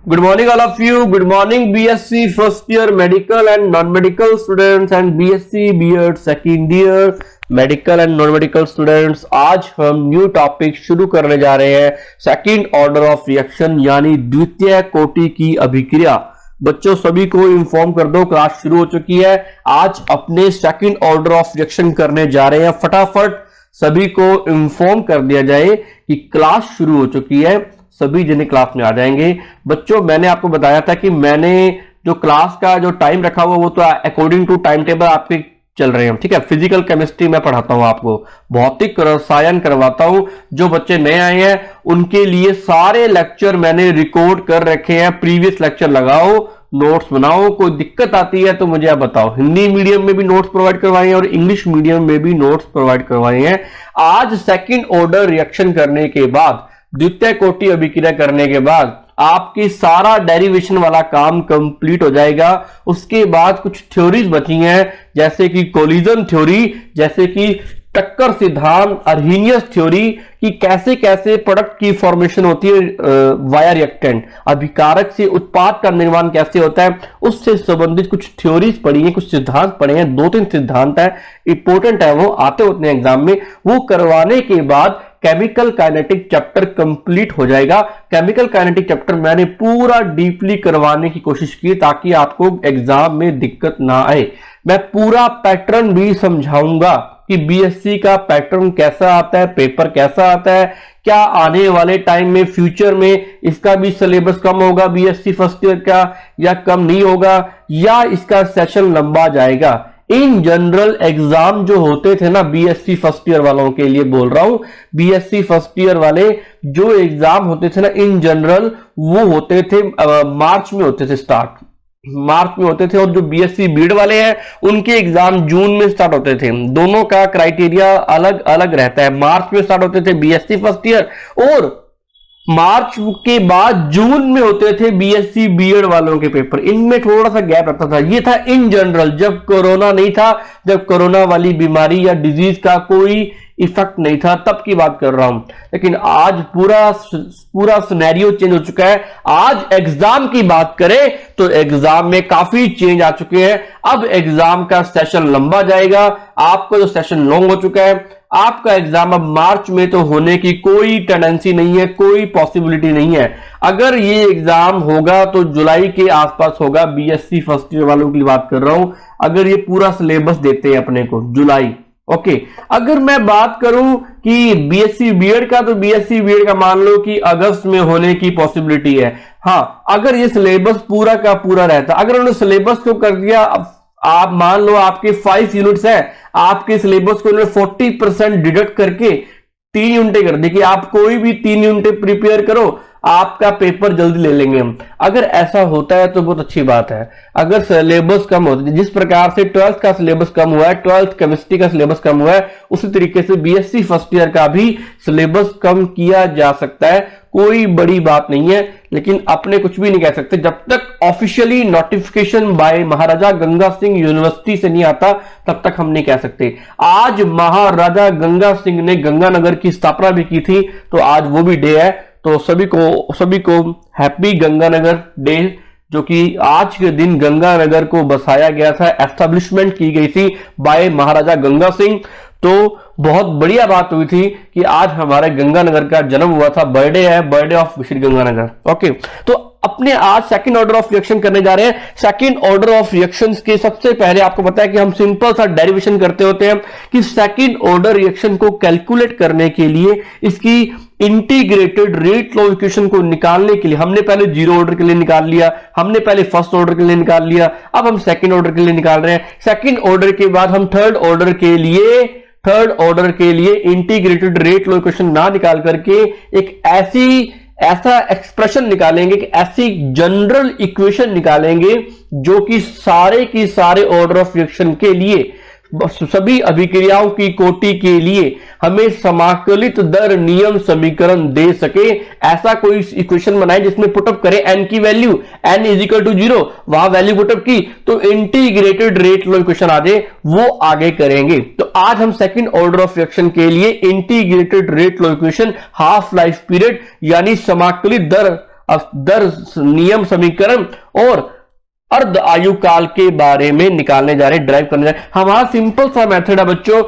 Good morning, all of you. Good morning, BSc first year medical and non-medical students and BSc B.Ed second year medical and non medical students. आज हम new topic शुरू करने जा रहे हैं, second order of reaction यानी द्वितीय कोटि की अभिक्रिया। बच्चों सभी को इन्फॉर्म कर दो, क्लास शुरू हो चुकी है। आज अपने सेकंड ऑर्डर ऑफ रिएक्शन करने जा रहे हैं। फटाफट सभी को इन्फॉर्म कर दिया जाए कि क्लास शुरू हो चुकी है, सभी जने क्लास में आ जाएंगे। बच्चों मैंने आपको बताया था कि मैंने जो क्लास का जो टाइम रखा हुआ वो तो अकॉर्डिंग टू टाइम टेबल आपके चल रहे हैं, ठीक है। फिजिकल केमिस्ट्री में पढ़ाता हूं आपको, भौतिक रसायन करवाता हूं। जो बच्चे नए आए हैं उनके लिए सारे लेक्चर मैंने रिकॉर्ड कर रखे हैं। प्रीवियस लेक्चर लगाओ, नोट्स बनाओ। कोई दिक्कत आती है तो मुझे आप बताओ। हिंदी मीडियम में भी नोट्स प्रोवाइड करवाए हैं और इंग्लिश मीडियम में भी नोट्स प्रोवाइड करवाए हैं। आज सेकंड ऑर्डर रिएक्शन करने के बाद, द्वितीय कोटि अभिक्रिया करने के बाद आपकी सारा डेरिवेशन वाला काम कंप्लीट हो जाएगा। उसके बाद कुछ थ्योरीज बची हैं, जैसे कि कोलिजन थ्योरी, जैसे कि टक्कर सिद्धांत, अर्हीनियस थ्योरी कि कैसे कैसे प्रोडक्ट की फॉर्मेशन होती है वाया रिएक्टेंट, अभिकारक से उत्पाद का निर्माण कैसे होता है, उससे संबंधित कुछ थ्योरीज पढ़ी हैं, कुछ सिद्धांत पढ़े हैं। 2-3 सिद्धांत है, इंपॉर्टेंट है, वो आते होते हैं एग्जाम में। वो करवाने के बाद केमिकल काइनेटिक चैप्टर कंप्लीट हो जाएगा। केमिकल काइनेटिक चैप्टर मैंने पूरा डीपली करवाने की कोशिश की ताकि आपको एग्जाम में दिक्कत ना आए। मैं पूरा पैटर्न भी समझाऊंगा कि बीएससी का पैटर्न कैसा आता है, पेपर कैसा आता है, क्या आने वाले टाइम में फ्यूचर में इसका भी सिलेबस कम होगा बीएससी फर्स्ट ईयर का, या कम नहीं होगा, या इसका सेशन लंबा जाएगा। इन जनरल एग्जाम जो होते थे ना बीएससी फर्स्ट ईयर वालों के लिए बोल रहा हूं, बीएससी फर्स्ट ईयर वाले जो एग्जाम होते थे ना इन जनरल, वो होते थे मार्च में होते थे, स्टार्ट मार्च में होते थे। और जो बीएससी बीएड वाले हैं उनके एग्जाम जून में स्टार्ट होते थे। दोनों का क्राइटेरिया अलग अलग रहता है। मार्च में स्टार्ट होते थे बीएससी फर्स्ट ईयर, और मार्च के बाद जून में होते थे बीएससी बीएड वालों के पेपर। इनमें थोड़ा सा गैप रहता था। ये था इन जनरल, जब कोरोना नहीं था, जब कोरोना वाली बीमारी या डिजीज का कोई इफेक्ट नहीं था, तब की बात कर रहा हूं। लेकिन आज पूरा सिनेरियो चेंज हो चुका है। आज एग्जाम की बात करें तो एग्जाम में काफी चेंज आ चुके हैं। अब एग्जाम का सेशन लंबा जाएगा। आपका जो सेशन लॉन्ग हो चुका है, आपका एग्जाम अब मार्च में तो होने की कोई टेंडेंसी नहीं है, कोई पॉसिबिलिटी नहीं है। अगर ये एग्जाम होगा तो जुलाई के आसपास होगा। बीएससी फर्स्ट ईयर वालों की बात कर रहा हूं, अगर ये पूरा सिलेबस देते हैं अपने को जुलाई। ओके, अगर मैं बात करूं कि बीएससी बीएड का, तो बीएससी बीएड का मान लो कि अगस्त में होने की पॉसिबिलिटी है। हाँ, अगर ये सिलेबस पूरा का पूरा रहता, अगर उन्होंने सिलेबस को कर दिया, आप मान लो आपके 5 यूनिट्स है, आपके सिलेबस को उन्होंने 40% डिडक्ट करके 3 यूनिटें कर दी कि आप कोई भी 3 यूनिटें प्रिपेयर करो, आपका पेपर जल्दी ले लेंगे हम। अगर ऐसा होता है तो बहुत अच्छी बात है। अगर सिलेबस कम होता है, जिस प्रकार से 12th का सिलेबस कम हुआ है, 12th केमिस्ट्री का सिलेबस कम हुआ है, उसी तरीके से बीएससी फर्स्ट ईयर का भी सिलेबस कम किया जा सकता है। कोई बड़ी बात नहीं है, लेकिन अपने कुछ भी नहीं कह सकते जब तक officially notification by Maharaja Ganga Singh university से नहीं आता, तब तक हम नहीं कह सकते। आज महाराजा गंगा सिंह ने गंगानगर की स्थापना भी की थी, तो आज वो भी डे है। तो सभी को हैप्पी गंगानगर डे, जो कि आज के दिन गंगानगर को बसाया गया था, एस्टैब्लिशमेंट की गई थी बाय महाराजा गंगा सिंह। तो बहुत बढ़िया बात हुई थी कि आज हमारे गंगानगर का जन्म हुआ था। बर्थडे है, birthday of Shri Ganganagar. Okay, तो अपने आज सेकंड ऑर्डर ऑफ रिएक्शन करने जा रहे हैं। सेकंड ऑर्डर ऑफ रिएक्शंस के सबसे पहले आपको पता है कि हम सिंपल सा डेरिवेशन करते होते हैं कि सेकंड ऑर्डर रिएक्शन को कैलकुलेट करने के लिए, इसकी इंटीग्रेटेड रेट लॉ इक्वेशन को निकालने के लिए हमने पहले जीरो ऑर्डर के लिए निकाल लिया, हमने पहले फर्स्ट ऑर्डर के लिए निकाल लिया, अब हम सेकंड ऑर्डर के लिए निकाल रहे हैं। सेकंड ऑर्डर के बाद हम थर्ड ऑर्डर के लिए इंटीग्रेटेड रेट लॉ इक्वेशन ना निकाल करके एक ऐसा एक्सप्रेशन निकालेंगे, कि ऐसी जनरल इक्वेशन निकालेंगे जो कि सारे की सारे ऑर्डर ऑफ रिएक्शन के लिए, सभी अभिक्रियाओं की कोटि के लिए हमें समाकलित दर नियम समीकरण दे सके। ऐसा कोई इक्वेशन बनाए जिसमें पुटअप करें एन की value, n is equal to 0, वहां वैल्यू पुटअप की तो इंटीग्रेटेड रेट लॉ इक्वेशन आ जाए, वो आगे करेंगे। तो आज हम सेकंड ऑर्डर ऑफ रिएक्शन के लिए integrated rate law equation, half life period यानी समाकलित दर दर, नियम, समीकरण और अर्ध आयु काल के बारे में निकालने जा रहे हैं, ड्राइव करने जा रहे हैं। हमारा सिंपल सा मेथड है बच्चों,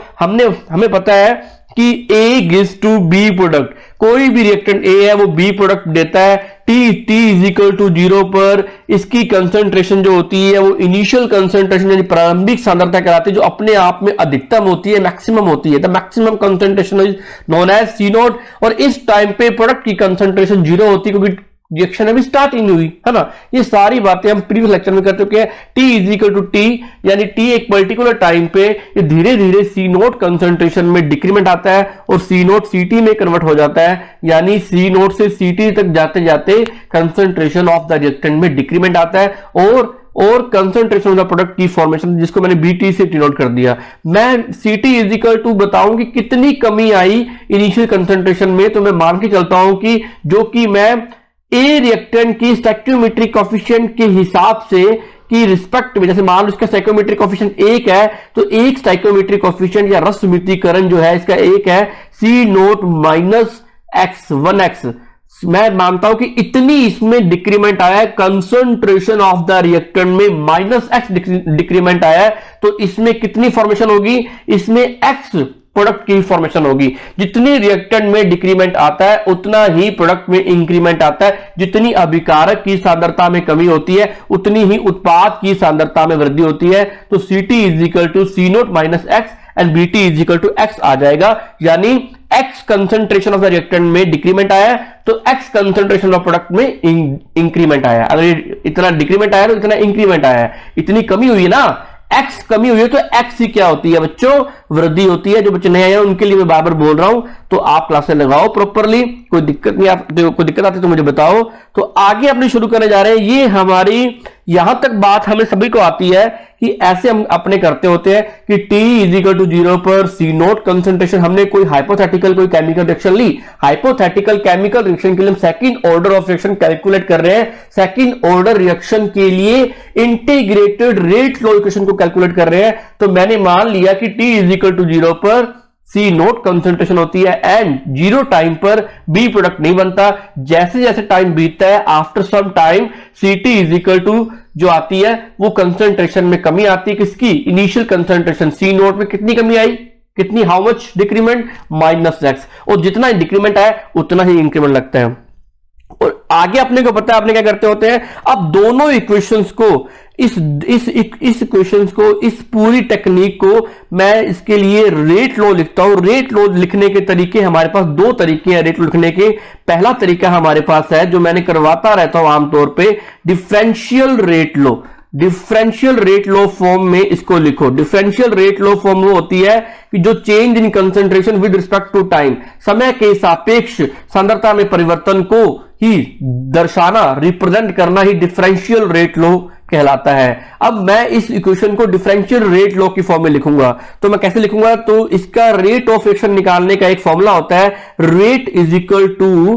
हमें पता है कि A gives to B product, कोई भी रिएक्टेंट A है वो B प्रोडक्ट देता है। T इज इक्वल टू 0 पर इसकी कंसंट्रेशन जो होती है वो इनिशियल कंसंट्रेशन यानी प्रारंभिक सांद्रता कहलाती है, जो अपने आप में अधिकतम होती है, मैक्सिमम होती है। The maximum concentration is known as C naught. और इस टाइम पे प्रोडक्ट की कंसंट्रेशन 0 होती है क्योंकि रिएक्शन अभी स्टार्ट ही नहीं हुई है ना। ये सारी बातें हम प्रीवियस लेक्चर में कर चुके हैं। T is equal to t, यानी T एक पर्टिकुलर टाइम पे ये धीरे धीरे C नोट कंसंट्रेशन में डिक्रीमेंट आता है और C नोट CT में कन्वर्ट हो जाता है, यानी C नोट से CT तक जाते जाते कंसंट्रेशन ऑफ द रिएक्टेंट में डिक्रीमेंट आता है और कंसंट्रेशन ऑफ द प्रोडक्ट की फॉर्मेशन, जिसको मैंने BT से डिनोट कर दिया। मैं CT इज इक्वल टू बताऊं कि कितनी कमी आई इनिशियल कंसंट्रेशन में, तो मैं मान के चलता हूं कि जो कि मैं ए रिएक्टेंट की स्टोइकियोमेट्रिक कोएफिशिएंट के हिसाब से की रिस्पेक्ट में, जैसे मान लो इसका स्टोइकियोमेट्रिक कोएफिशिएंट 1 है, तो एक स्टोइकियोमेट्रिक कोएफिशिएंट या रस सुमितीकरण जो है इसका 1 है, C naught minus x 1x। मैं मानता हूं कि इतनी इसमें डिक्रीमेंट आया है, कंसंट्रेशन ऑफ द रिएक्टेंट में -x डिक्रीमेंट आया है, तो इसमें कितनी फॉर्मेशन होगी, इसमें x प्रोडक्ट की फॉर्मेशन होगी। जितनी रिएक्टेंट में डिक्रीमेंट आता है उतना ही प्रोडक्ट में इंक्रीमेंट आता है। जितनी अभिकारक की सांद्रता में कमी होती है उतनी ही उत्पाद की सांद्रता में वृद्धि होती है। तो CT is equal to C naught minus x and BT is equal to x आ जाएगा, यानी x concentration of the reactant में डिक्रीमेंट आया है तो x कंसंट्रेशन ऑफ प्रोडक्ट में इंक्रीमेंट आया है। अगर इतना डिक्रीमेंट आया तो इतना इंक्रीमेंट आया है। इतनी कमी हुई है ना, x कमी हुई है तो x ही क्या होती है बच्चों, वृद्धि होती है। जो बच्चे नए आए उनके लिए मैं बार बार बोल रहा हूं, तो आप क्लासेस लगाओ प्रॉपरली, कोई दिक्कत नहीं कोई दिक्कत आती तो मुझे बताओ। तो आगे अपने शुरू करने जा रहे हैं। ये हमारी यहां तक बात हमें सभी को आती है कि ऐसे हम अपने करते होते हैं कि T इज इक्वल टू 0 पर C नोट कंसंट्रेशन, हमने कोई हाइपोथेटिकल कोई केमिकल रिएक्शन ली, हाइपोथेटिकल केमिकल रिएक्शन के लिए हम second order of reaction calculate कर रहे हैं। सेकंड ऑर्डर रिएक्शन के लिए इंटीग्रेटेड रेट लॉ इक्वेशन को कैलकुलेट कर रहे हैं। तो मैंने मान लिया कि T इज इक्वल टू 0 पर C नोट कंसंट्रेशन होती है एंड 0 टाइम पर B प्रोडक्ट नहीं बनता। जैसे जैसे टाइम बीतता है after some time CT is equal to जो आती है वो कंसंट्रेशन में कमी आती है। किसकी, इनिशियल कंसंट्रेशन C नोट में कितनी कमी आई, कितनी, हाउ मच डिक्रीमेंट, -x। और जितना इंक्रीमेंट आया उतना ही इंक्रीमेंट लगता है। और आगे अपने को पता है अपने क्या करते होते हैं, अब दोनों इक्वेशंस को इस इक्वेशंस को, इस पूरी टेक्निक को मैं इसके लिए रेट लॉ लिखता हूं। रेट लॉ लिखने के तरीके हमारे पास दो तरीके हैं रेट लॉ लिखने के। पहला तरीका हमारे पास है जो मैंने करवाता रहता हूं आमतौर पे, differential rate law. Differential rate law form में इसको लिखो। डिफरेंशियल रेट लॉ फॉर्म वो होती है कि जो change in concentration with respect to time, समय के सापेक्ष सांद्रता में परिवर्तन को ही दर्शाना, रिप्रेजेंट करना ही डिफरेंशियल रेट लॉ कहलाता है। अब मैं इस इक्वेशन को डिफरेंशियल रेट लॉ की फॉर्म में लिखूंगा। तो मैं कैसे लिखूंगा, तो इसका रेट ऑफ रिएक्शन निकालने का एक फॉर्मूला होता है, rate is equal to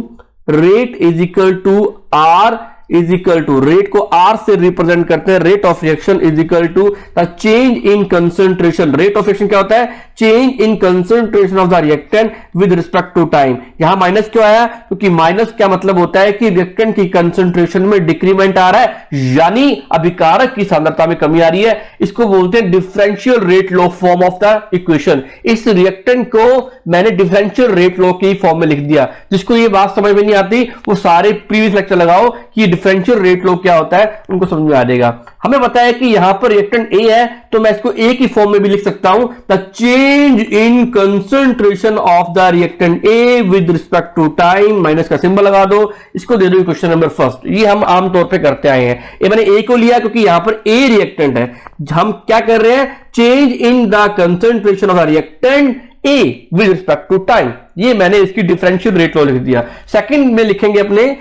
R is equal to, rate को R से रिप्रेजेंट करते हैं, rate of reaction is equal to the change in concentration. Rate of reaction क्या होता है, change in concentration of the reactant with respect to time. यहां minus क्यों आया, क्योंकि माइनस क्या मतलब होता है कि रिएक्टेंट की कंसंट्रेशन में डिक्रीमेंट आ रहा है, यानी अभिकारक की सांद्रता में कमी आ रही है। इसको बोलते हैं differential rate law form of the equation. इस रिएक्टेंट को मैंने डिफरेंशियल रेट लॉ की फॉर्म में लिख दिया। जिसको ये बात समझ में नहीं आती वो सारे प्रीवियस लेक्चर लगाओ कि डिफरेंशियल रेट लॉ क्या होता है, उनको समझ में आ जाएगा। हमें पता है कि यहां पर रिएक्टेंट A है तो मैं इसको A की फॉर्म में भी लिख सकता हूं, the change in concentration of the reactant A with respect to time, minus का सिंबल लगा दो, इसको दे दो क्वेश्चन नंबर फर्स्ट। ये हम आमतौर पे करते आए हैं। ये मैंने A को लिया क्योंकि यहां पर A रिएक्टेंट है। हम क्या कर रहे हैं, change in the concentration of the reactant A with respect to time. ये मैंने इसकी डिफरेंशियल रेट लॉ लिख दिया। सेकंड में लिखेंगे अपने,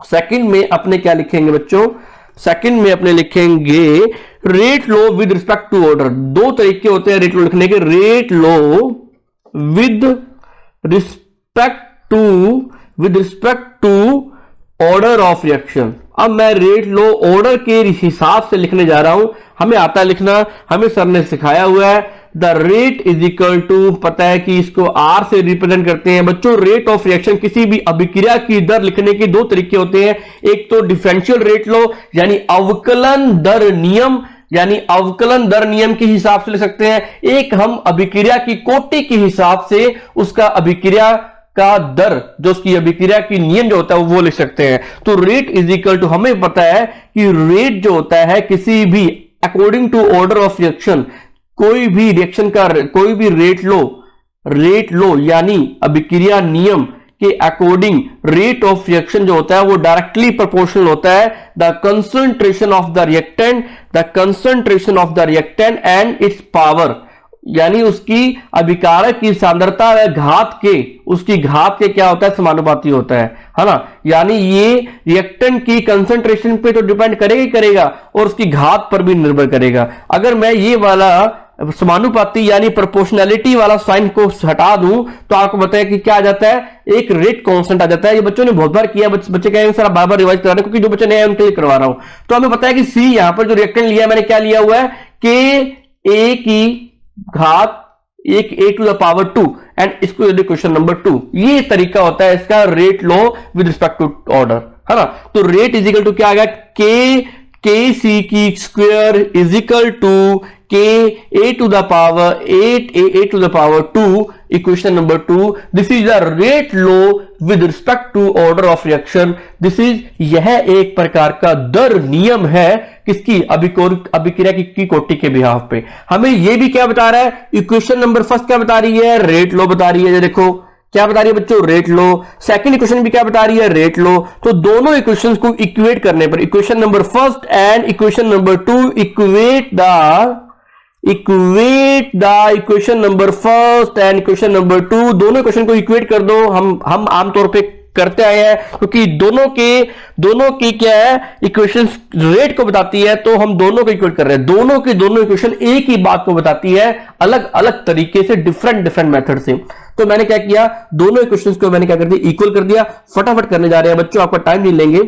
सेकंड में अपने क्या लिखेंगे बच्चों, सेकंड में अपने लिखेंगे rate law with respect to order. दो तरीके होते हैं रेट लॉ लिखने के, rate law with respect to order of reaction. अब मैं रेट लॉ ऑर्डर के हिसाब से लिखने जा रहा हूं। हमें आता है लिखना, हमें सर ने सिखाया हुआ है। The rate is equal to, पता है कि इसको आर से रिप्रेजेंट करते हैं बच्चों। रेट ऑफ रिएक्शन, किसी भी अभिक्रिया की दर लिखने के दो तरीके होते हैं, एक तो डिफरेंशियल रेट लो यानी अवकलन दर नियम, यानी अवकलन दर नियम के हिसाब से ले सकते हैं, एक हम अभिक्रिया की कोटि के हिसाब से उसका अभिक्रिया का दर, जो उसकी अभिक्रिया की नियम जो होता है वो लिख सकते हैं। तो रेट इज इक्वल टू, हमें पता है कि रेट जो होता है किसी भी according to order of reaction, कोई भी रिएक्शन का कोई भी रेट लो यानी अभिक्रिया नियम के अकॉर्डिंग रेट ऑफ रिएक्शन जो होता है वो डायरेक्टली प्रोपोर्शनल होता है the concentration of the reactant and it's power, यानी उसकी अभिकारक की सांद्रता व घात के, उसकी घात के क्या होता है, समानुपाती होता है ना। यानी ये रिएक्टेंट की कंसंट्रेशन पे तो डिपेंड करेगा ही करेगा और उसकी घात पर भी निर्भर करेगा। अगर मैं ये वाला समानुपाती यानी प्रोपोर्शनैलिटी वाला साइन को हटा दूं तो आपको बताया कि क्या आ जाता है, एक रेट कांस्टेंट आ जाता है। ये बच्चों ने बहुत बार किया, बच्चे कहेंगे सर बार बार रिवाइज करा रहे हैं, क्योंकि जो बच्चे नए हैं उनके लिए करवा रहा हूं। तो हमें पता है कि सी, यहां पर जो रिएक्टेंट लिया है मैंने, क्या लिया हुआ है, के ए की घात एक ए टू द पावर 2 एंड इसको यदि क्वेश्चन नंबर 2, ये तरीका होता है इसका rate law with respect to order, है ना। तो रेट इज इक्वल टू क्या आ गया, के सी की square is equal to K A to the power 8 A to the power 2, equation number 2। This is the rate law with respect to order of reaction. This is, यह एक प्रकार का दर नियम है किसकी, अभिक्रिया की कोटि के बिहाफ पे। हमें यह भी क्या बता रहा है, इक्वेशन नंबर फर्स्ट क्या बता रही है, रेट लो बता रही है। ये देखो क्या बता रही है बच्चों, रेट लो। सेकंड इक्वेशन भी क्या बता रही है, रेट लो। तो दोनों इक्वेशंस को इक्वेट करने पर, equation number first and equation number 2, equate the equation number first and equation number 2, दोनों इक्वेशन को इक्वेट कर दो। हम आमतौर पे करते आए हैं क्योंकि दोनों की क्या है, इक्वेशन रेट को बताती है, तो हम दोनों को इक्वेट कर रहे हैं। दोनों इक्वेशन एक ही बात को बताती है, अलग अलग तरीके से, डिफरेंट मेथड से। तो मैंने क्या किया, दोनों इक्वेशंस को मैंने क्या कर दिया, इक्वल कर दिया। फटाफट करने जा रहे हैं बच्चों, आपका टाइम नहीं लेंगे।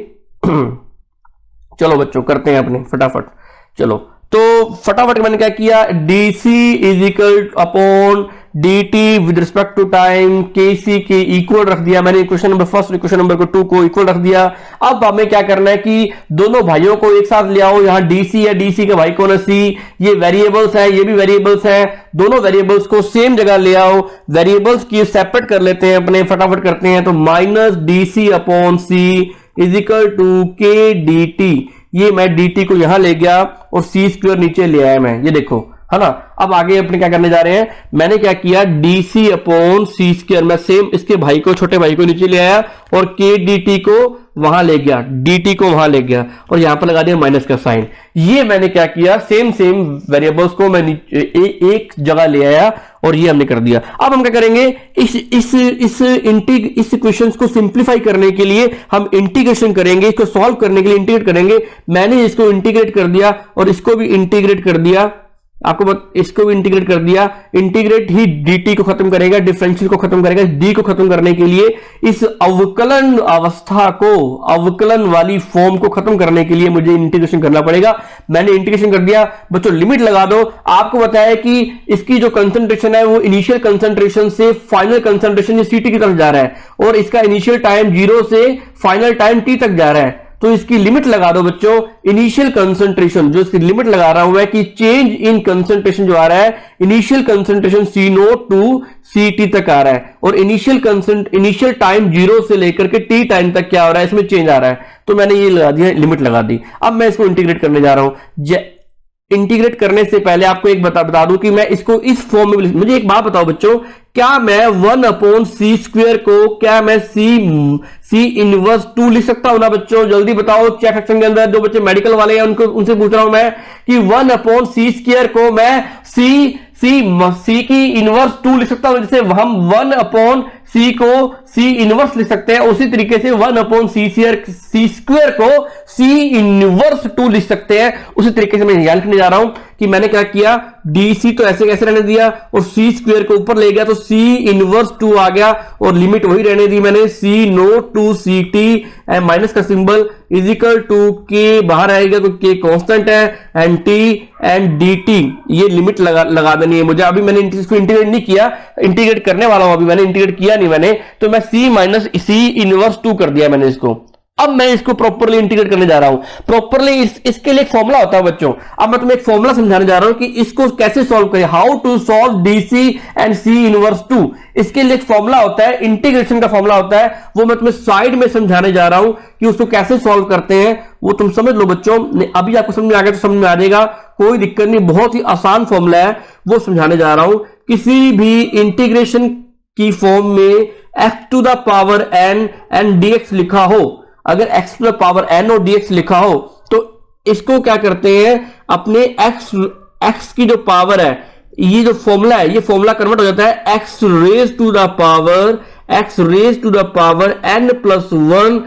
चलो बच्चों करते हैं अपने फटाफट। चलो तो फटाफट मैंने क्या किया, DC is equal upon dt with respect to time, KC के इक्वल रख दिया मैंने, इक्वेशन नंबर फर्स्ट और इक्वेशन नंबर 2 को इक्वल रख दिया। अब हमें क्या करना है कि दोनों भाइयों को एक साथ ले आओ। यहां डीसी है, डीसी का भाई कौन है, सी। ये वेरिएबल्स है, ये भी वेरिएबल्स है, दोनों वेरिएबल्स को सेम जगह ले आओ। वेरिएबल्स की सेपरेट कर लेते हैं अपने, फटाफट करते हैं। तो minus d c upon c is equal to k d T, ये मैं dt को यहां ले गया और सी स्क्वायर नीचे ले आया मैं, ये देखो, है ना। अब आगे अपने क्या करने जा रहे हैं, मैंने क्या किया, डीसी अपॉन सी स्क्वायर, मैं सेम इसके भाई को, छोटे भाई को नीचे ले आया और के dt को वहां ले गया, dt को वहां ले गया और यहां पर लगा दिया माइनस का साइन। ये मैंने क्या किया, सेम वेरिएबल्स को मैं एक जगह ले आया और ये हमने कर दिया। अब हम क्या करेंगे, इस इक्वेशंस को सिंप्लीफाई करने के लिए हम इंटीग्रेशन करेंगे, इसको सॉल्व करने के लिए इंटीग्रेट करेंगे। मैंने इसको इंटीग्रेट कर दिया और इसको भी इंटीग्रेट कर दिया, आपको इसको भी इंटीग्रेट कर दिया। इंटीग्रेट ही dt को खत्म करेगा, डिफरेंशियल को खत्म करेगा। d को खत्म करने के लिए, इस अवकलन अवस्था को, अवकलन वाली फॉर्म को खत्म करने के लिए मुझे इंटीग्रेशन करना पड़ेगा। मैंने इंटीग्रेशन कर दिया बच्चों, लिमिट लगा दो। आपको बताया कि इसकी जो कंसंट्रेशन है वो इनिशियल कंसंट्रेशन से फाइनल कंसंट्रेशन सीटी की तरफ जा रहा है और इसका इनिशियल टाइम 0 से फाइनल टाइम t तक जा रहा है। तो इसकी लिमिट लगा दो बच्चों, इनिशियल कंसंट्रेशन, जो इसकी लिमिट लगा रहा हूं मैं कि चेंज इन कंसंट्रेशन जो आ रहा है, initial concentration C0 to CT तक आ रहा है और इनिशियल टाइम 0 से लेकर के t टाइम तक क्या हो रहा है, इसमें चेंज आ रहा है। तो मैंने ये लगा दिया, लिमिट लगा दी। अब मैं इसको इंटीग्रेट करने जा रहा हूं। इंटीग्रेट करने से पहले आपको एक बता दूं कि मैं इसको इस फॉर्म में, मुझे एक बात बताओ बच्चों, क्या मैं 1 अपॉन सी स्क्वायर को, क्या मैं सी इनवर्स 2 लिख सकता हूं ना बच्चों? जल्दी बताओ चैट सेक्शन के अंदर, जो बच्चे मेडिकल वाले हैं उनसे पूछ रहा हूं मैं कि 1 अपॉन सी स्क्वायर को मैं सी की इनवर्स 2 लिख सकता हूं। जैसे हम 1 अपॉन सी को सी इनवर्स लिख सकते हैं, उसी तरीके से 1/c² को सी इनवर्स 2 लिख सकते हैं। उसी तरीके से मैं यहां लिखने जा रहा हूं कि मैंने क्या किया, डीसी तो ऐसे कैसे रहने दिया और सी स्क्वायर को ऊपर ले गया तो सी इनवर्स 2 आ गया और लिमिट वही रहने दी मैंने, C naught to C T minus का सिंबल इजिकल टू के बाहर आएगा तो के कांस्टेंट है and T and D T, ये लिमिट लगा देनी है मुझे। अभी मैंने इसको इंटीग्रेट नहीं किया, इंटीग्रेट करने वाला हूं, अभी मैंने इंटीग्रेट किया नहीं मैंने, तो मैं सी माइनस सी इनवर्स 2 कर दिया मैंने इसको। अब मैं इसको प्रॉपर्ली इंटीग्रेट करने जा रहा हूं। प्रॉपर्ली इसके लिए एक फॉर्मूला होता है बच्चों, अब मैं तुम्हें एक फॉर्मूला समझाने जा रहा हूं कि इसको कैसे सॉल्व करें, how to solve d c and c inverse 2। इसके लिए एक फॉर्मूला होता है, इंटीग्रेशन का फॉर्मूला होता है, वो मैं तुम्हें साइड में समझाने जा रहा हूं कि उसको कैसे सॉल्व करते हैं, वो तुम समझ लो बच्चों। अभी आपको समझ में आ गया तो समझ में आ जाएगा, कोई दिक्कत नहीं, बहुत ही आसान फॉर्मूला है, वो समझाने जा रहा हूं। किसी भी इंटीग्रेशन की फॉर्म में x to the power n and dx लिखा हो, अगर x to the power n और dx लिखा हो तो इसको क्या करते हैं, अपने x की जो पावर है, ये जो फॉर्मूला है, ये फॉर्मूला कन्वर्ट हो जाता है x raise to the power n plus 1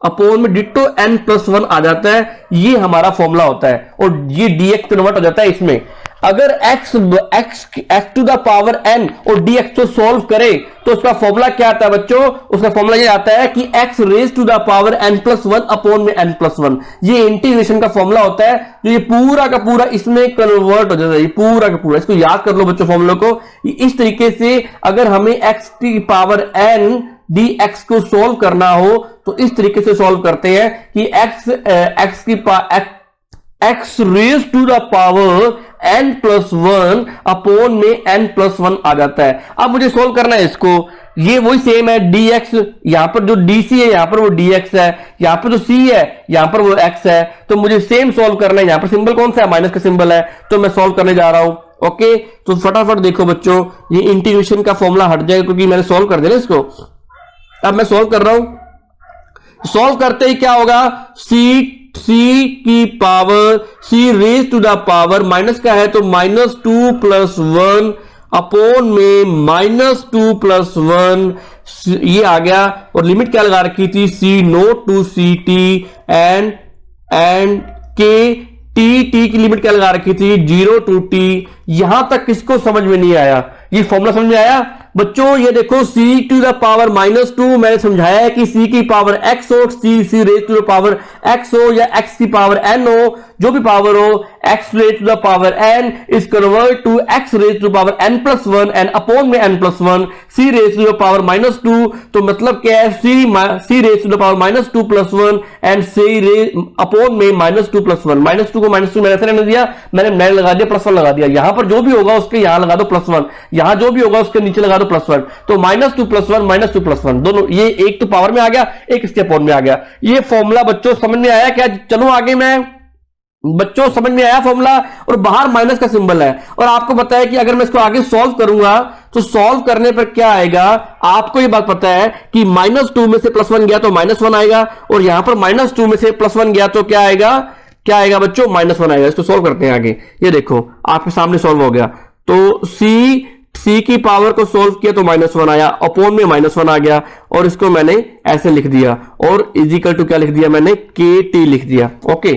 upon में डिटो n प्लस 1 आ जाता है, ये हमारा फॉर्मूला होता है और ये dx कन्वर्ट हो जाता है इसमें। अगर x to the power n और dx को सॉल्व करे तो उसका फॉर्मूला क्या आता है बच्चों, उसका फॉर्मूला ये आता है कि x raise to the power n plus 1 upon में n प्लस 1, ये इंटीग्रेशन का फॉर्मूला होता है, जो ये पूरा का पूरा इसमें कन्वर्ट हो जाता है, ये पूरा का पूरा। इसको याद कर लो बच्चों फॉर्मूला को। इस तरीके से अगर हमें x की पावर n dx को सॉल्व करना हो तो इस तरीके से सॉल्व करते हैं कि x raise to the power n plus 1 upon में n प्लस 1 आ जाता है। अब मुझे सोल्व करना है इसको, ये वही सेम है dx, यहां पर जो dc है यहां पर वो dx है, यहां पर जो c है यहां पर वो x है, तो मुझे सेम सोल्व करना है। यहां पर सिंबल कौन सा है, माइनस का सिंबल है, तो मैं सोल्व करने जा रहा हूं। ओके, तो फटाफट देखो बच्चों, ये इंटीग्रेशन का फॉर्मूला हट जाएगा क्योंकि मैंने सोल्व कर दिया इसको। अब मैं सोल्व कर रहा हूं, सोल्व करते ही क्या होगा, c की power c raise to the power minus का है तो -2 प्लस 1 अपोन में -2 प्लस 1 ये आ गया, और लिमिट क्या लगा रखी थी, c naught to C T and K T की लिमिट क्या लगा रखी थी, 0 टू t। यहां तक किसको समझ में नहीं आया, ये फॉर्मूला समझ में आया बच्चों? ये देखो c टू द पावर -2 मैंने समझाया है कि c की पावर x हो, c raise to the power x हो या x की पावर n हो, जो भी पावर हो, x raise to the power n is convert to x raise to the power n plus 1 and upon में n plus 1, c raise to the power -2, तो मतलब क्या है, c raise to the power -2 plus 1 and c raise upon में -2 plus 1। -2 को -2 मैंने ऐसे रहने दिया, मैंने नए लगा दिया, प्लस 1 लगा दिया, यहां पर जो भी होगा उसके यहां लगा दो प्लस 1, यहां जो भी होगा उसके नीचे लगा दो प्लस 1, तो -2 प्लस 1 -2 प्लस 1 दोनों, ये एक तो पावर में आ गया, एक इसके अपोन में आ गया। ये फॉर्मूला बच्चों समझ में आया क्या? चलो आगे, मैं बच्चों समझ में आया फॉर्मूला, और बाहर माइनस का सिंबल है, और आपको पता है कि अगर मैं इसको आगे सॉल्व करूंगा तो सॉल्व करने पर क्या आएगा, आपको ये बात पता है कि -2 में से +1 गया तो -1 आएगा, और यहां पर -2 में से +1 गया तो क्या आएगा, क्या आएगा बच्चों, -1 आएगा। इसको सॉल्व करते हैं आगे, ये देखो आपके सामने सॉल्व हो गया, तो c की पावर को सोल्व किया तो -1 आया, अपोन में -1 आ गया, और इसको मैंने ऐसे लिख दिया, और इजिकल टू क्या लिख दिया मैंने, kt लिख दिया। ओके,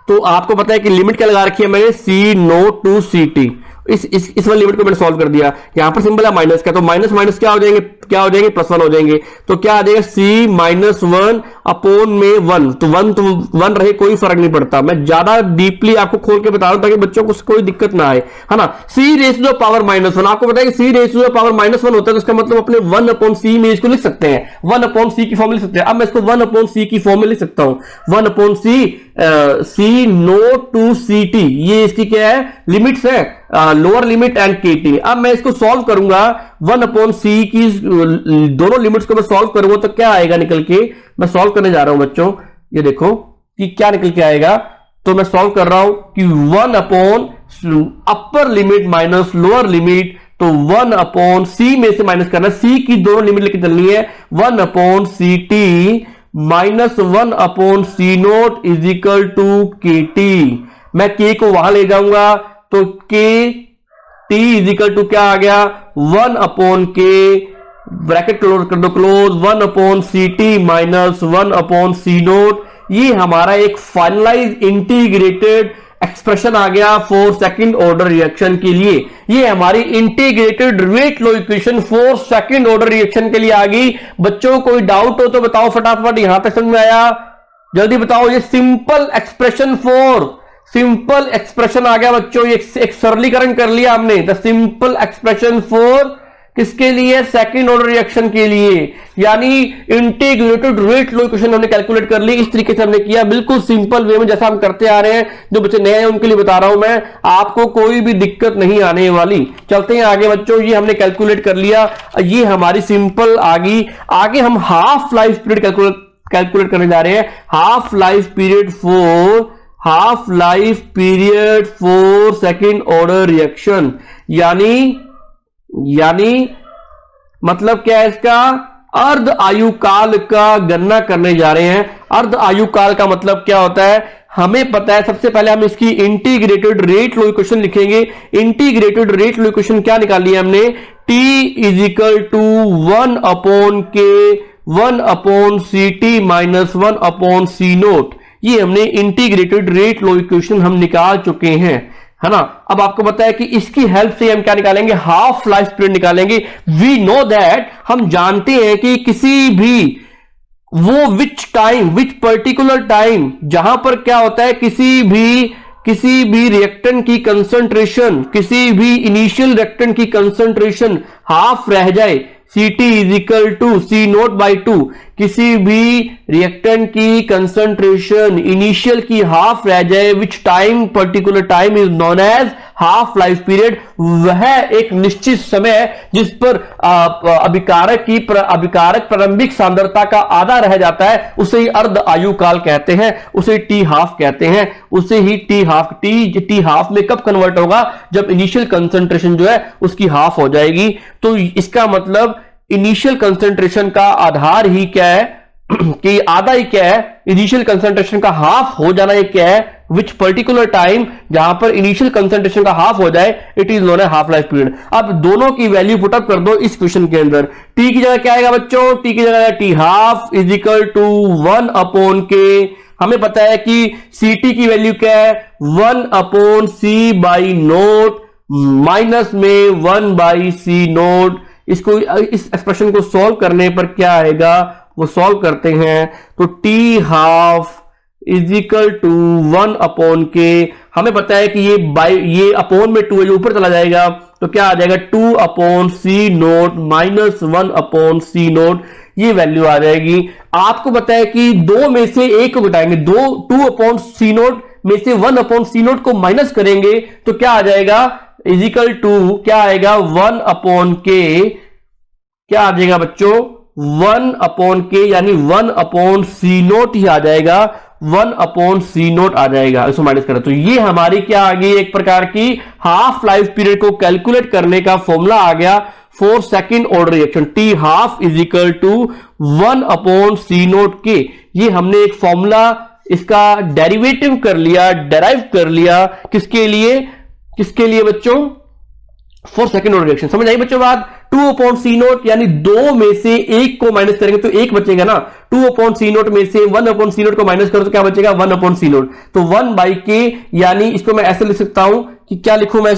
तो आपको पता है कि लिमिट क्या लगा रखी है मैंने, c naught to C T, इस वाली लिमिट को मैंने सॉल्व कर दिया। यहां पर सिंबल है माइनस का, तो माइनस माइनस क्या हो जाएंगे, +1 हो जाएंगे, तो क्या आ जाएगा, c -1 अपोन में 1, तो 1 रहे कोई फर्क नहीं पड़ता। मैं ज्यादा डीपली आपको खोल के बता रहा हूं ताकि बच्चों को कोई दिक्कत ना आए, है ना। c raise to the power -1, आपको पता है कि c raise to the power -1 होता है, तो इसका मतलब अपने 1/c में इसको लिख सकते हैं, 1/c की फॉर्म लिख सकते हैं। अब मैं इसको 1/c की फॉर्म में लिख सकता हूं, 1/c note to C T, ये इसकी क्या है, लिमिट्स है, लोअर लिमिट एंड kt। अब मैं इसको सॉल्व करूंगा, 1/c की दोनों लिमिट्स को मैं सॉल्व करूंगा तो क्या आएगा निकल के, मैं सॉल्व करने जा रहा हूं बच्चों, ये देखो कि क्या निकल के आएगा। तो मैं सॉल्व कर रहा हूं कि 1/ upper limit minus lower limit, तो 1/c में से माइनस करना, c की दोनों लिमिट लेके चलनी है, 1/ct minus 1/c naught is equal to kt। मैं k को वहां ले जाऊंगा तो kt T इजिकल टू क्या आ गया 1 अपॉन के, ब्रैकेट क्लोज कर दो, close, 1 upon C T minus 1 upon C naught. ये हमारा एक फाइनलाइज इंटीग्रेटेड एक्सप्रेशन आ गया फॉर सेकंड ऑर्डर रिएक्शन के लिए। ये हमारी integrated rate law equation for second order reaction के लिए आ गई। बच्चों कोई डाउट हो तो बताओ फटाफट, यहां तक समझ में आया? जल्दी बताओ। ये सिंपल एक्सप्रेशन आ गया बच्चों, ये एक सरलीकरण कर लिया हमने। द सिंपल एक्सप्रेशन फॉर किसके लिए? सेकंड ऑर्डर रिएक्शन के लिए, यानी इंटीग्रेटेड रेट लॉ इक्वेशन हमने कैलकुलेट कर ली। इस तरीके से हमने किया, बिल्कुल सिंपल वे में जैसा हम करते आ रहे हैं। जो बच्चे नए हैं उनके लिए बता रहा हूं मैं, आपको कोई भी दिक्कत नहीं आने वाली। चलते हैं आगे बच्चों, ये हमने कैलकुलेट कर लिया, ये हमारी सिंपल आ गई। आगे हम हाफ लाइफ पीरियड कैलकुलेट करने जा रहे हैं। Half life period for second order reaction, यानी मतलब क्या है इसका? अर्ध आयु काल का गणना करने जा रहे हैं। अर्ध आयु काल का मतलब क्या होता है हमें पता है। सबसे पहले हम इसकी इंटीग्रेटेड रेट लॉ इक्वेशन लिखेंगे। इंटीग्रेटेड रेट लॉ इक्वेशन क्या निकाली है हमने? T is equal to 1 upon K 1 upon C T minus 1 upon C naught. ये हमने इंटीग्रेटेड रेट लॉ इक्वेशन हम निकाल चुके हैं, है ना। अब आपको पता है कि इसकी हेल्प से हम क्या निकालेंगे? हाफ लाइफ पीरियड निकालेंगे। वी नो दैट, हम जानते हैं कि किसी भी वो विच पर्टिकुलर टाइम जहां पर क्या होता है, किसी भी रिएक्टेंट की कंसंट्रेशन, किसी भी इनिशियल रिएक्टेंट की कंसंट्रेशन हाफ रह जाए, C T is equal to C naught by 2, किसी भी रिएक्टेंट की कंसंट्रेशन इनिशियल की हाफ रह जाए, which time particular time is known as half life period. वह एक निश्चित समय जिस पर अभिकारक प्रारंभिक सांद्रता का आधा रह जाता है, उसे ही अर्ध आयु काल कहते हैं, उसे टी हाफ कहते हैं, उसे ही टी हाफ में कब कन्वर्ट होगा? जब इनिशियल कंसंट्रेशन जो है उसकी हाफ हो जाएगी। तो इसका मतलब इनिशियल कंसंट्रेशन का आधार ही क्या है कि आधा ही क्या है, इनिशियल कंसंट्रेशन का हाफ हो जाना ये क्या है? विच पर्टिकुलर टाइम जहां पर इनिशियल कंसंट्रेशन का हाफ हो जाए, it is known as half life period. अब दोनों की वैल्यू पुटअप कर दो इस क्वेश्चन के अंदर। टी की जगह क्या आएगा बच्चों? टी की जगह T half is equal to 1 upon K, हमें पता है कि सी टी की वैल्यू क्या है? 1 upon C by naught minus में 1 बाई सी नोट। इसको इस एक्सप्रेशन को सॉल्व करने पर क्या आएगा वो सॉल्व करते हैं। तो T half is equal to 1 upon K, हमें पता है कि ये अपॉन में 2 है जो ऊपर चला जाएगा, तो क्या आ जाएगा 2 upon C note minus 1 upon C naught. ये वैल्यू आ जाएगी। आपको पता है कि 2 में से 1 को घटाएंगे, 2 अपॉन सी नोट में से 1 अपॉन सी नोट को माइनस करेंगे तो क्या आ जाएगा? इजिकल टू क्या आएगा? 1 अपॉन के, क्या आ जाएगा बच्चों? 1 अपॉन के यानी 1 अपॉन सी नोट ही आ जाएगा, 1 अपॉन सी नोट आ जाएगा। इसको माइनस करें तो ये हमारी क्या आ गई? एक प्रकार की हाफ लाइफ पीरियड को कैलकुलेट करने का फॉर्मूला आ गया for second order reaction. T half is equal to 1 upon C naught K. ये हमने एक फॉर्मूला इसका डेरिवेटिव कर लिया, डेराइव कर लिया। किसके लिए बच्चों? For second order reaction. समझ आई बच्चों बात? 2 अपॉन सी नोट यानी 2 में से 1 को माइनस करेंगे तो 1 बचेगा ना। 2 अपॉन सी नोट में से 1 अपॉन सी नोट को माइनस करो तो क्या बचेगा? 1 अपॉन सी नोट। तो 1 बाई के, यानी इसको मैं ऐसे लिख सकता हूं कि क्या लिखूं मैं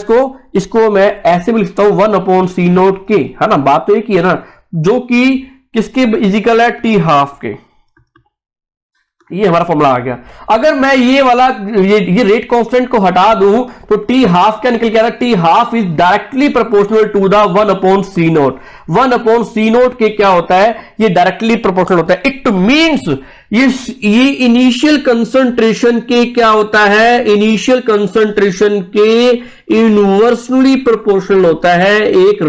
इसको मैं ऐसे भी लिख सकता हूं 1 अपॉन सी नोट के, है ना। बात तो एक ही है ना, जो कि किसके इजिकल है? टी हाफ के। ये हमारा फॉर्मूला आ गया। अगर मैं ये रेट कांस्टेंट को हटा दूं तो टी हाफ क्या निकल के आ रहा है? T half is directly proportional to the 1 upon C naught. 1 upon C naught के क्या होता है? ये डायरेक्टली प्रोपोर्शनल होता है। इट मींस ये इनिशियल कंसंट्रेशन के क्या होता है? इनिशियल कंसंट्रेशन के इनवर्सली प्रोपोर्शनल होता है। एक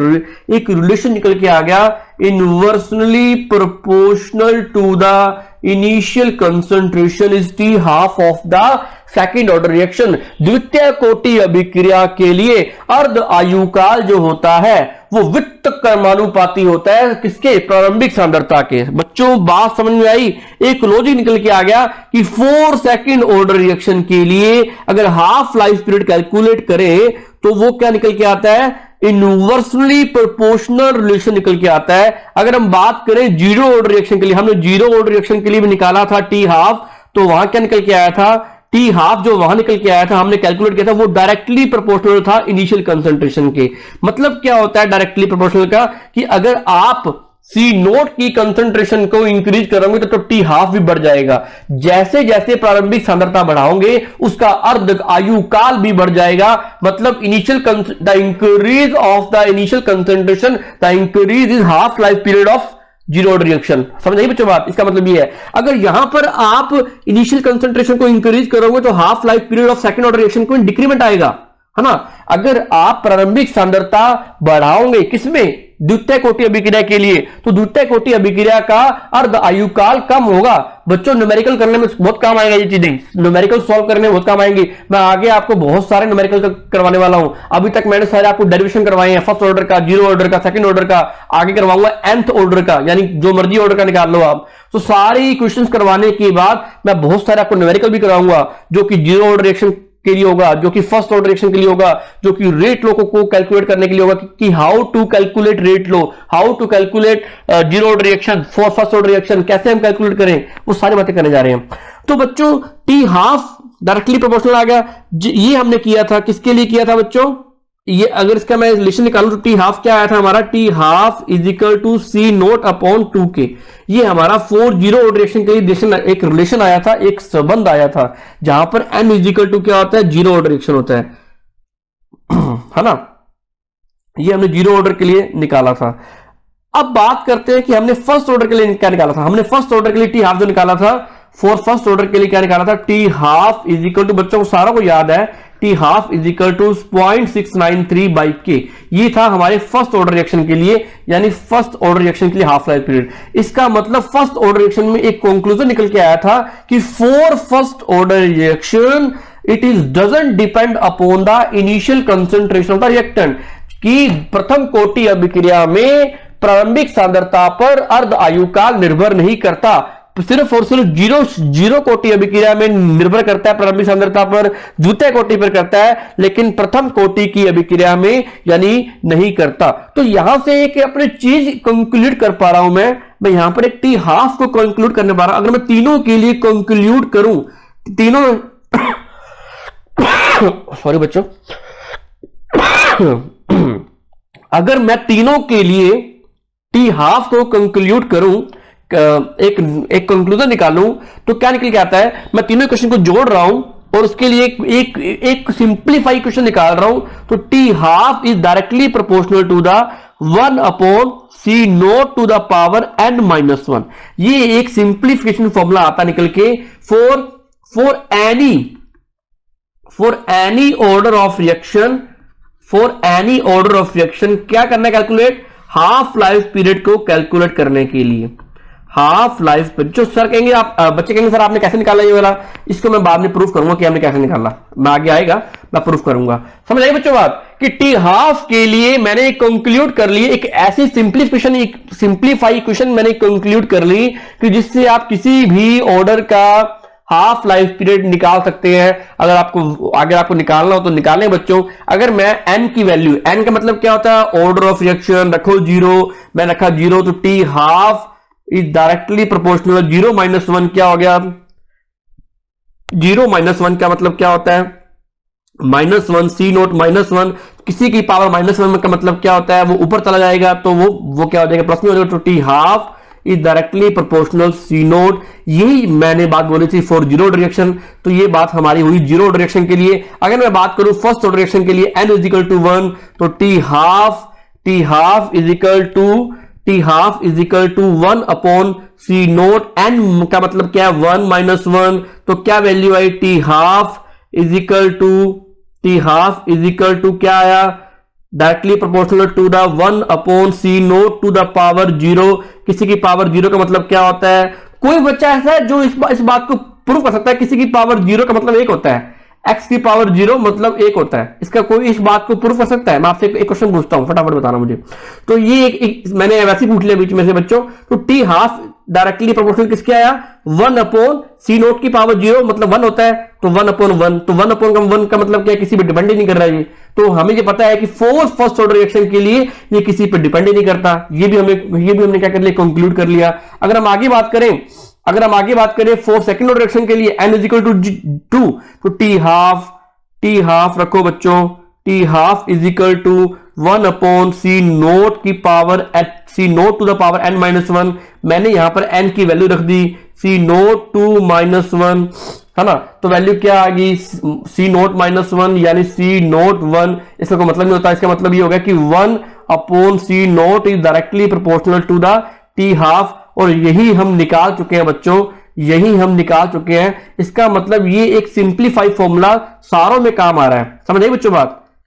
रिलेशन निकल के आ गया, inversely proportional to the initial concentration is T half of the second order reaction. द्वितीय कोटि अभिक्रिया के लिए अर्ध आयु काल जो होता है वो वित्त कर्मानुपाती होता है किसके? प्रारंभिक सांद्रता के। बच्चों बात समझ में आई? एक लॉजिक निकल के आ गया कि 4 सेकंड ऑर्डर रिएक्शन के लिए अगर हाफ लाइफ पीरियड कैलकुलेट करें तो वो क्या निकल के आता है, इनवर्सली प्रोपोर्शनल रिलेशन निकल के आता है। अगर हम बात करें जीरो ऑर्डर रिएक्शन के लिए, हमने जीरो ऑर्डर रिएक्शन के लिए भी निकाला था टी हाफ, तो वहां क्या निकल के आया था, टी हाफ जो वहां निकल के आया था, हमने कैलकुलेट किया था, वो डायरेक्टली प्रोपोर्शनल था इनिशियल कंसंट्रेशन के। मतलब क्या होता है डायरेक्टली प्रोपोर्शनल का, कि अगर आप सी नोट की कंसंट्रेशन को इंक्रीज करोगे तो टी हाफ भी बढ़ जाएगा। जैसे जैसे प्रारंभिक सांद्रता बढ़ाओगे उसका अर्ध आयु काल भी बढ़ जाएगा। मतलब initial the increase of the initial concentration, the increase is half life period of zero order reaction. समझ आई बच्चों बात? इसका मतलब ये है, अगर यहां पर आप इनिशियल कंसंट्रेशन को इंक्रीज करोगे तो half life period of second order reaction को डिक्रीमेंट आएगा, है ना। अगर आप प्रारंभिक सांद्रता बढ़ाओगे किसमें, द्वितीय कोटि अभिक्रिया के लिए, तो द्वितीय कोटि अभिक्रिया का अर्ध आयुकाल कम होगा। बच्चों न्यूमेरिकल करने में बहुत काम आएगा ये चीजें, न्यूमेरिकल सॉल्व करने में बहुत काम आएंगी। मैं आगे आपको बहुत सारे न्यूमेरिकल करवाने वाला हूं। अभी तक मैंने सारे आपको डेरिवेशन करवाए हैं, फर्स्ट ऑर्डर का, जीरो ऑर्डर का, सेकंड ऑर्डर का, आगे करवाऊंगा nth ऑर्डर का, यानी जो मर्जी ऑर्डर का निकाल लो आप। तो सारी क्वेश्चंस करवाने के बाद मैं बहुत सारे आपको न्यूमेरिकल भी कराऊंगा, जो कि जीरो ऑर्डर रिएक्शन के लिए होगा, जो कि फर्स्ट ऑर्डर रिएक्शन के लिए होगा, जो कि रेट लो को कैलकुलेट करने के लिए होगा, कि how to calculate rate law, how to calculate zero order reaction for first order reaction, कैसे हम कैलकुलेट करें, वो सारी बातें करने जा रहे हैं। तो बच्चों टी हाफ डायरेक्टली प्रोपोर्शनल आ गया, ये हमने किया था, किसके लिए किया था बच्चों, ये अगर इसका मैं रिलेशन निकालूं तो टी हाफ क्या आया था हमारा, T half is equal to C naught upon 2k। ये हमारा 4 जीरो ऑर्डर रिएक्शन के लिए एक रिलेशन आया था, एक संबंध आया था, जहां पर n इज इक्वल टू क्या होता है, जीरो ऑर्डर रिएक्शन होता है, है ना। ये हमने जीरो ऑर्डर के लिए निकाला था। अब बात करते हैं कि हमने फर्स्ट ऑर्डर के लिए क्या निकाला था। हमने फर्स्ट ऑर्डर के लिए टी हाफ जो निकाला था, फॉर फर्स्ट ऑर्डर के लिए क्या निकाला था, T half is equal to, बच्चों को सारा को याद है, T half is equal to 0.693 by K. ये था हमारे फर्स्ट ऑर्डर रिएक्शन के लिए, यानी फर्स्ट ऑर्डर रिएक्शन के लिए हाफ लाइफ पीरियड। इसका मतलब फर्स्ट ऑर्डर रिएक्शन में एक कंक्लूजन निकल के आया था कि for first order reaction it is doesn't depend upon the initial concentration of the reactant, कि प्रथम कोटि अभिक्रिया में प्रारंभिक सांद्रता पर अर्ध आयुकाल निर्भर नहीं करता, सिर्फ और सिर्फ जीरो कोटि अभिक्रिया में निर्भर करता है प्रारंभिक सांद्रता पर, द्वितीय कोटि पर करता है, लेकिन प्रथम कोटि की अभिक्रिया में यानी नहीं करता। तो यहां से एक अपनी चीज कंक्लूड कर पा रहा हूं मैं यहां पर एक टी हाफ को कंक्लूड करने पा रहा हूं। अगर मैं तीनों के लिए कंक्लूड करूं, तीनों सॉरी बच्चों, अगर मैं तीनों के लिए टी हाफ को कंक्लूड करूं, एक कंक्लूजन निकालूं, तो क्या निकल के आता है, मैं तीनों क्वेश्चन को जोड़ रहा हूं और उसके लिए एक सिंप्लीफाई क्वेश्चन निकाल रहा हूं। तो T half is directly proportional to the 1 upon C naught to the power n-1। ये एक सिंप्लीफिकेशन फॉर्मूला आता निकल के for any order of reaction, for any order of reaction क्या करना है, कैलकुलेट हाफ लाइफ पीरियड को कैलकुलेट करने के लिए। हाफ लाइफ पीरियड, जो सर कहेंगे, आप बच्चे कहेंगे सर आपने कैसे निकाला ये वाला, इसको मैं बाद में प्रूफ करूंगा कि हमने कैसे निकाला, मैं आगे आएगा मैं प्रूफ करूंगा। समझ आइए बच्चों बात, कि टी हाफ के लिए मैंने कंक्लूड कर ली एक ऐसी सिंप्लीफिकेशन, एक सिंप्लीफाई क्वेश्चन मैंने कंक्लूड कर ली कि जिससे आप किसी भी ऑर्डर का हाफ लाइफ पीरियड निकाल सकते हैं। अगर आपको निकालना हो तो निकालें बच्चों। अगर मैं n की वैल्यू, n का मतलब क्या होता है, ऑर्डर ऑफ रिएक्शन, रखो जीरो, मैं रखा जीरो, तो T half is directly proportional, 0-1 क्या हो गया, 0-1 का मतलब क्या होता है, -1, सी नोट -1, किसी की पावर -1 का मतलब क्या होता है, वो ऊपर चला जाएगा, तो वो क्या हो जाएगा, प्लस में हो जाएगा। तो T half is directly proportional C naught, यही मैंने बात बोली थी फॉर जीरो ऑर्डर रिएक्शन। तो ये बात हमारी हुई जीरो ऑर्डर रिएक्शन के लिए। अगर मैं बात करूं फर्स्ट ऑर्डर रिएक्शन के लिए, n इज इक्वल टू 1, तो T half is equal to 1 upon C naught, n का मतलब क्या है 1-1, तो क्या वैल्यू आई, T half is equal to क्या आया, directly proportional to the 1 upon C naught to the power 0। किसी की पावर 0 का मतलब क्या होता है, कोई बच्चा ऐसा है जो इस बात को प्रूव कर सकता है, किसी की पावर 0 का मतलब 1 होता है, x की पावर 0 मतलब 1 होता है, इसका कोई इस बात को प्रूव कर सकता है। मैं आपसे एक क्वेश्चन पूछता हूं, फटाफट बताना मुझे। तो ये मैंने वैसे पूछ लिया बीच में से बच्चों। तो टी हाफ डायरेक्टली प्रोपोर्शनल किसके आया, 1 अपॉन सी नोट की पावर 0 मतलब 1 होता है, तो 1/1, तो 1/1 का मतलब क्या है, किसी पे डिपेंड ही नहीं कर रहा है ये। तो हमें ये पता है कि फोर्स फर्स्ट ऑर्डर रिएक्शन के लिए ये किसी पे डिपेंड ही नहीं करता। ये भी हमने क्या कर लिया, कंक्लूड कर लिया। अगर हम आगे बात करें फॉर सेकंड ऑर्डर रिएक्शन के लिए n इज इक्वल टू 2, तो टी हाफ रखो बच्चों, T half is equal to 1/c naught की power c naught to the power n-1। मैंने यहां पर n की वैल्यू रख दी c नोट टू -1, है ना। तो वैल्यू क्या आ गई, c नोट -1 यानी c नोट 1। इसका कोई मतलब नहीं होता, इसका मतलब ये होगा कि 1/c naught is directly proportional to the T half. और यही हम निकाल चुके हैं बच्चों, इसका मतलब ये एक सिंप्लीफाइड फॉर्मूला सारों में काम आ रहा है। समझ आई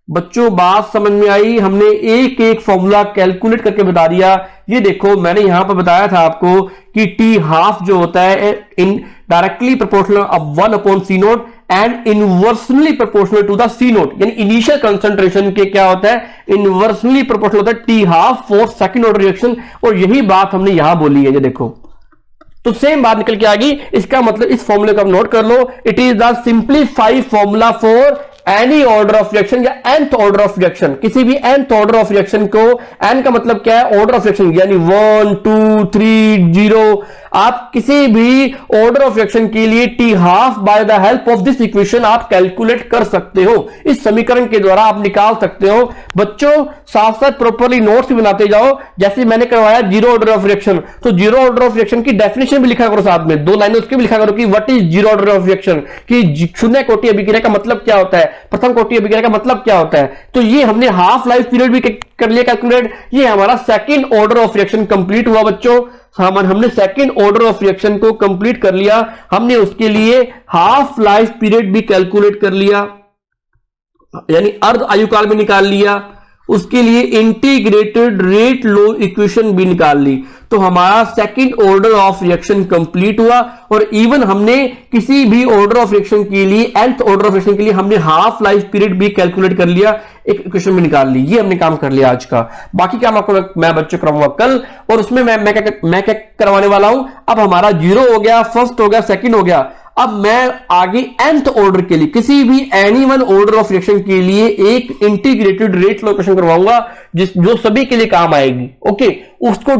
बच्चों बात समझ में आई। हमने एक एक फॉर्मूला कैलकुलेट करके बता दिया। ये देखो मैंने यहां पर बताया था आपको कि टी हाफ जो होता है in directly proportional of 1/c naught and inversely proportional to the C naught, यानी इनिशियल कंसंट्रेशन के क्या होता है, इनवर्सली प्रोपोर्शनल होता है T half for second order reaction. और यही बात हमने यहां बोली है, ये देखो। तो सेम बात निकल के आ गई। इसका मतलब इस फॉर्मूले को आप नोट कर लो, it is the simplified formula for any order of reaction या nth ऑर्डर ऑफ रिएक्शन। किसी भी nth ऑर्डर ऑफ रिएक्शन को, n का मतलब क्या है, ऑर्डर ऑफ रिएक्शन, यानी 1 2 3 0। आप किसी भी ऑर्डर ऑफ रिएक्शन के लिए T half by the help of this equation आप कैलकुलेट कर सकते हो। इस समीकरण के द्वारा आप निकाल सकते हो। बच्चों साथ साथ प्रॉपर्ली नोट्स भी बनाते जाओ। जैसे मैंने करवाया जीरो ऑर्डर ऑफ रिएक्शन, तो जीरो ऑर्डर ऑफ रिएक्शन की डेफिनेशन भी लिखा करो साथ में, 2 लाइनें उसकी भी लिखा करो कि what is zero order of reaction, कि शून्य कोटि अभिक्रिया का मतलब क्या होता है, प्रथम कोटि अभिक्रिया का मतलब क्या होता है। तो ये हमने हाफ लाइफ पीरियड भी कर लिया कैलकुलेट। ये हमारा second order of reaction complete हुआ बच्चों। हमने सेकंड ऑर्डर ऑफ रिएक्शन को कंप्लीट कर लिया। हमने उसके लिए हाफ लाइफ पीरियड भी कैलकुलेट कर लिया, यानी अर्ध आयुकाल भी निकाल लिया। उसके लिए इंटीग्रेटेड रेट लॉ इक्वेशन भी निकाल ली। तो हमारा second order of reaction complete हुआ। और इवन हमने किसी भी ऑर्डर ऑफ रिएक्शन के लिए, nth ऑर्डर ऑफ रिएक्शन के लिए हमने हाफ लाइफ पीरियड भी कैलकुलेट कर लिया, एक इक्वेशन भी निकाल ली। ये हमने काम कर लिया आज का। बाकी काम आपको मैं बच्चों कराऊंगा कल, और उसमें मैं क्या करवाने वाला हूं। अब हमारा जीरो हो गया, फर्स्ट हो गया, सेकंड हो गया। अब मैं आगे nth ऑर्डर के लिए, किसी भी any one order of reaction के लिए एक इंटीग्रेटेड रेट लॉ इक्वेशन करवाऊंगा जो सभी के लिए काम आएगी। ओके, उसको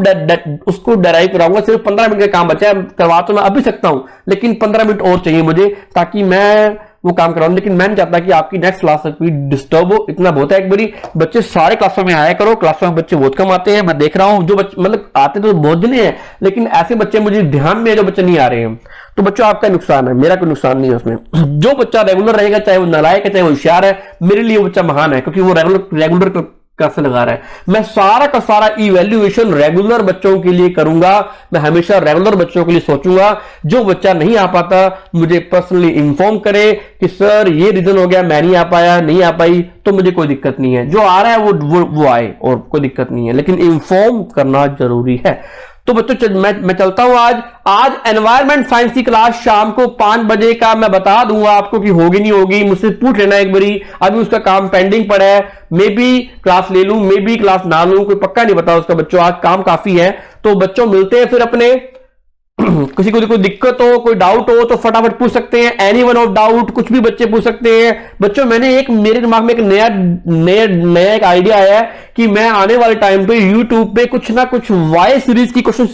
डेराइव कराऊंगा। सिर्फ 15 मिनट का काम बचा है, करवा तो मैं अभी सकता हूं, लेकिन 15 मिनट और चाहिए मुझे, ताकि मैं वो काम कराऊं। लेकिन मैं नहीं चाहता कि आपकी नेक्स्ट क्लास तक भी डिस्टर्ब हो। इतना बहुत है, एक बारी बच्चे सारे क्लासों में आया करो। क्लासों में बच्चे बहुत कम आते हैं, मैं देख रहा हूं। जो बच्चे मतलब आते तो बहुत जने हैं, लेकिन ऐसे बच्चे मुझे ध्यान में है जो बच्चे नहीं आ रहे हैं। तो बच्चों आपका नुकसान है, मेरा कोई नुकसान नहीं है उसमें। जो बच्चा रेगुलर रहेगा, चाहे वो नालायक है चाहे वो होशियार है, मेरे लिए वो बच्चा महान है, क्योंकि वो रेगुलर कैसे लगा रहा है। मैं सारा का सारा इवैल्यूएशन रेगुलर बच्चों के लिए करूंगा। मैं हमेशा रेगुलर बच्चों के लिए सोचूंगा। जो बच्चा नहीं आ पाता मुझे पर्सनली इंफॉर्म करे कि सर ये रीजन हो गया, मैं नहीं आ पाया, नहीं आ पाई, तो मुझे कोई दिक्कत नहीं है। जो आ रहा है वो आए, और कोई दिक्कत नहीं है, लेकिन इंफॉर्म करना जरूरी है। तो बच्चों मैं चलता हूं। आज एनवायरमेंट साइंस की क्लास शाम को 5 बजे का मैं बता दूंगा आपको कि होगी नहीं होगी, मुझसे पूछ लेना एक बारी। अभी उसका काम पेंडिंग पड़ा है, मे बी क्लास ले लूं, मे बी क्लास ना लूं, कोई पक्का नहीं बता उसका बच्चों। आज काम काफी है। तो बच्चों मिलते हैं फिर अपने। किसी को कोई दिक्कत हो, कोई डाउट हो तो फटाफट पूछ सकते हैं। एनी वन ऑफ डाउट, कुछ भी बच्चे पूछ सकते हैं। बच्चों मेरे दिमाग में एक नया एक आइडिया आया है कि मैं आने वाले टाइम पे YouTube पे कुछ ना कुछ वाई सीरीज की क्वेश्चन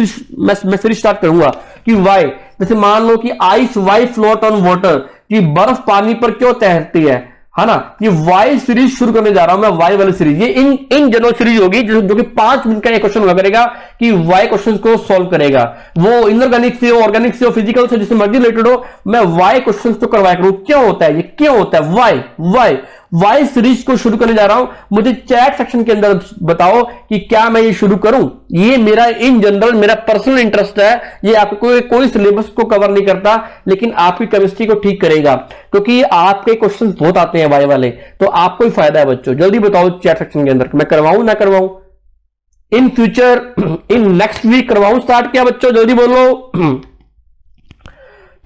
मैं सीरीज स्टार्ट करूंगा। कि वाई, जैसे मान लो कि ice why float on water, कि बर्फ पानी पर क्यों तैरती है ना। ये वाई सीरीज शुरू करने जा रहा हूं मैं, वाई वाली सीरीज। ये इन जनरल सीरीज होगी जो कि 5 मिनट का एक क्वेश्चन हुआ करेगा कि वाई क्वेश्चन को सॉल्व करेगा। वो इनऑर्गेनिक से हो, ऑर्गेनिक से हो, फिजिकल से, जिससे मर्जी रिलेटेड हो, मैं वाई क्वेश्चन तो करवाया करूं। क्यों होता है ये, क्यों होता है वाई सीरीज को शुरू करने जा रहा हूं। मुझे चैट सेक्शन के अंदर बताओ कि क्या मैं ये शुरू करूं। ये मेरा इन जनरल मेरा पर्सनल इंटरेस्ट है। ये आपको कोई सिलेबस को कवर नहीं करता, लेकिन आपकी केमिस्ट्री को ठीक करेगा, क्योंकि आपके क्वेश्चन बहुत आते हैं वाई वाले। तो आपको ही फायदा है बच्चों। जल्दी बताओ चैट सेक्शन के अंदर, मैं करवाऊं ना करवाऊं in future, in next week करवाऊं स्टार्ट। क्या बच्चों जल्दी बोलो।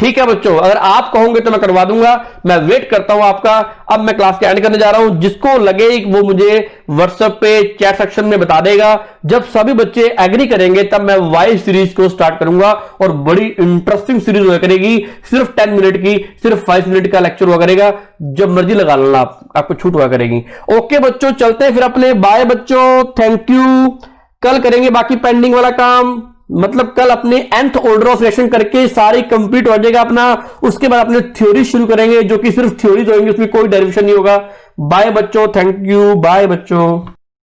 ठीक है बच्चों, अगर आप कहोगे तो मैं करवा दूंगा। मैं वेट करता हूं आपका। अब मैं क्लास के एंड करने जा रहा हूं। जिसको लगे वो मुझे व्हाट्सएप पे चैट सेक्शन में बता देगा। जब सभी बच्चे एग्री करेंगे तब मैं वाई सीरीज को स्टार्ट करूंगा और बड़ी इंटरेस्टिंग सीरीज हुआ करेगी। सिर्फ 10 मिनट की, सिर्फ 5 मिनट का लेक्चर हुआ करेगा। जब मर्जी लगा लेना, आपको छूट हुआ करेगी। ओके बच्चों, चलते हैं फिर अपने। बाय बच्चों, थैंक यू। कल करेंगे बाकी पेंडिंग वाला काम। मतलब कल अपने nth ऑर्डर ऑफ रिएक्शन करके सारी कंप्लीट हो जाएगा अपना। उसके बाद अपने थ्योरी शुरू करेंगे, जो कि सिर्फ थ्योरीज होंगी, उसमें कोई डेरिवेशन नहीं होगा। बाय बच्चों, थैंक यू। बाय बच्चों।